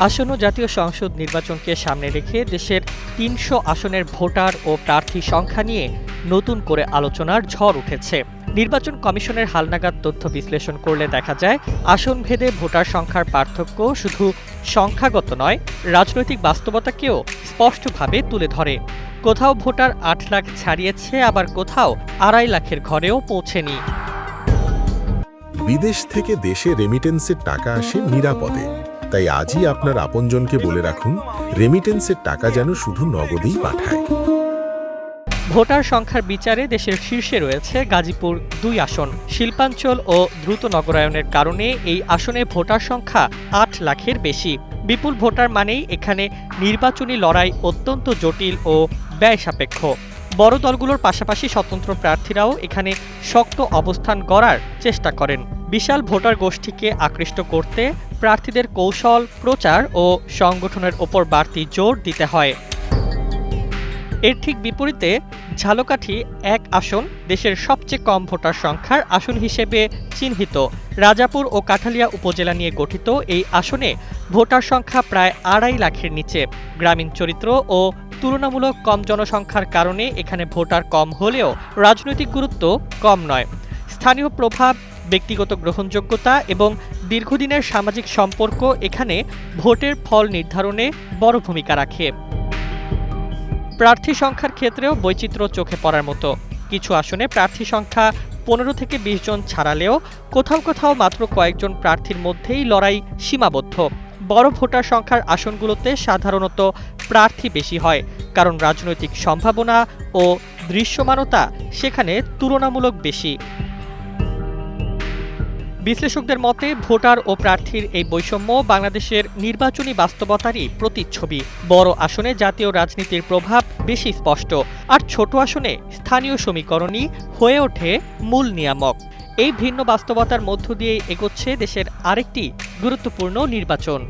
আসন্ন জাতীয় সংসদ নির্বাচনকে সামনে রেখে দেশের ৩০০ আসনের ভোটার ও প্রার্থী সংখ্যা নিয়ে নতুন করে আলোচনার ঝড় উঠেছে। নির্বাচন কমিশনের হালনাগাদ তথ্য বিশ্লেষণ করলে দেখা যায়, আসনভেদে ভোটার সংখ্যার পার্থক্য শুধু সংখ্যাগত নয়, রাজনৈতিক বাস্তবতাকেও স্পষ্টভাবে তুলে ধরে। কোথাও ভোটার ৮ লাখ ছাড়িয়েছে, আবার কোথাও ২.৫ লাখের ঘরেও পৌঁছেনি। বিদেশ থেকে দেশে রেমিটেন্সের টাকা আসে নিরাপদে। তাই আজই আপনার আপনজনকে বলে রাখুন, রেমিটেন্সের টাকা যেন শুধু নগদেই পাঠায়। ভোটার সংখ্যার বিচারে দেশের শীর্ষে রয়েছে গাজীপুর ২ আসন। শিল্পাঞ্চল ও দ্রুত নগরায়নের কারণে এই আসনে ভোটার সংখ্যা ৮ লাখের বেশি। বিপুল ভোটার মানেই এখানে নির্বাচনী লড়াই অত্যন্ত জটিল ও ব্যয়সাপেক্ষ। বড় দলগুলোর পাশাপাশি স্বতন্ত্র প্রার্থীরাও এখানে শক্ত অবস্থান গড়ার চেষ্টা করেন। বিশাল ভোটার গোষ্ঠীকে আকৃষ্ট করতে প্রার্থীদের কৌশল, প্রচার ও সংগঠনের ওপর বাড়তি জোর দিতে হয়। এর ঠিক বিপরীতে ঝালকাঠি ১ আসন দেশের সবচেয়ে কম ভোটার সংখ্যার আসন হিসেবে চিহ্নিত। রাজাপুর ও কাঠালিয়া উপজেলা নিয়ে গঠিত এই আসনে ভোটার সংখ্যা প্রায় ২.৫ লাখের নিচে। গ্রামীণ চরিত্র ও তুলনামূলক কম জনসংখ্যার কারণে এখানে ভোটার কম হলেও রাজনৈতিক গুরুত্ব কম নয়। স্থানীয় প্রভাব, ব্যক্তিগত গ্রহণযোগ্যতা এবং দীর্ঘদিনের সামাজিক সম্পর্ক এখানে ভোটের ফল নির্ধারণে বড় ভূমিকা রাখে। প্রার্থী সংখ্যার ক্ষেত্রেও বৈচিত্র্য চোখে পড়ার মতো। কিছু আসনে প্রার্থী সংখ্যা ১৫ থেকে ২০ জন ছাড়ালেও কোথাও কোথাও মাত্র কয়েকজন প্রার্থীর মধ্যেই লড়াই সীমাবদ্ধ। বড় ভোটার সংখ্যার আসনগুলোতে সাধারণত প্রার্থী বেশি হয়, কারণ রাজনৈতিক সম্ভাবনা ও দৃশ্যমানতা সেখানে তুলনামূলক বেশি। বিশ্লেষকদের মতে, ভোটার ও প্রার্থীর এই বৈষম্য বাংলাদেশের নির্বাচনী বাস্তবতারই প্রতিচ্ছবি। বড় আসনে জাতীয় রাজনীতির প্রভাব বেশি স্পষ্ট, আর ছোট আসনে স্থানীয় সমীকরণই হয়ে ওঠে মূল নিয়ামক। এই ভিন্ন বাস্তবতার মধ্য দিয়ে এগোচ্ছে দেশের আরেকটি গুরুত্বপূর্ণ নির্বাচন।